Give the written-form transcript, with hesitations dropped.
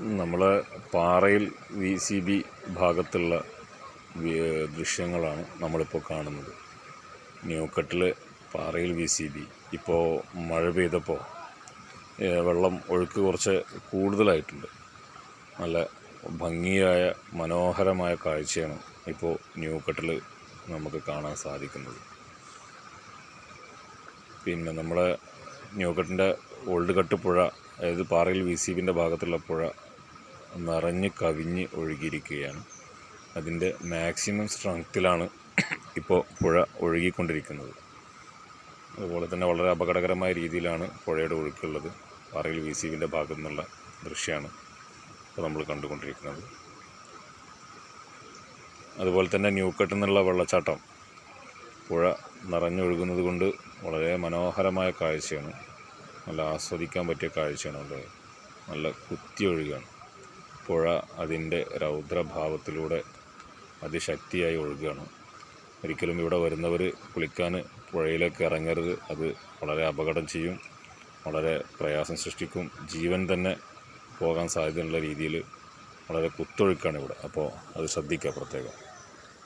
നമ്മളെ പാറയിൽ VCB ഭാഗത്തുള്ള ദൃശ്യങ്ങളാണ് നമ്മളിപ്പോൾ കാണുന്നത്. ന്യൂക്കട്ടിൽ പാറയിൽ VCB ഇപ്പോൾ മഴ പെയ്തപ്പോൾ വെള്ളം ഒഴുക്ക് കുറച്ച് കൂടുതലായിട്ടുണ്ട്. നല്ല ഭംഗിയായ മനോഹരമായ കാഴ്ചയാണ് ഇപ്പോൾ ന്യൂക്കട്ടിൽ നമുക്ക് കാണാൻ സാധിക്കുന്നത്. പിന്നെ നമ്മളെ ന്യൂക്കട്ടിൻ്റെ ഓൾഡ് കട്ട് പുഴ, അതായത് പാറയിൽ VCBൻ്റെ ഭാഗത്തുള്ള പുഴ നിറഞ്ഞ് കവിഞ്ഞ് ഒഴുകിയിരിക്കുകയാണ്. അതിൻ്റെ മാക്സിമം സ്ട്രെങ്ത്തിലാണ് ഇപ്പോൾ പുഴ ഒഴുകിക്കൊണ്ടിരിക്കുന്നത്. അതുപോലെ തന്നെ വളരെ അപകടകരമായ രീതിയിലാണ് പുഴയുടെ ഒഴുക്കുള്ളത്. പാറയിൽ VCBൻ്റെ ഭാഗത്തു നിന്നുള്ള ദൃശ്യമാണ് ഇപ്പോൾ നമ്മൾ കണ്ടുകൊണ്ടിരിക്കുന്നത്. അതുപോലെ തന്നെ ന്യൂക്കട്ടിൽ നിന്നുള്ള വെള്ളച്ചാട്ടം പുഴ നിറഞ്ഞൊഴുകുന്നത് കൊണ്ട് വളരെ മനോഹരമായ കാഴ്ചയാണ്. നല്ല ആസ്വദിക്കാൻ പറ്റിയ കാഴ്ചയാണ്. നല്ല കുത്തി ഒഴുകുകയാണ് പുഴ. അതിൻ്റെ രൗദ്രഭാവത്തിലൂടെ അതിശക്തിയായി ഒഴുകുകയാണ്. ഒരിക്കലും ഇവിടെ വരുന്നവർ കുളിക്കാൻ പുഴയിലേക്ക് ഇറങ്ങരുത്. അത് വളരെ അപകടം ചെയ്യും, വളരെ പ്രയാസം സൃഷ്ടിക്കും, ജീവൻ തന്നെ പോകാൻ സാധ്യതയുള്ള രീതിയിൽ വളരെ കുത്തൊഴുക്കാണ് ഇവിടെ. അപ്പോൾ അത് ശ്രദ്ധിക്കുക പ്രത്യേകം.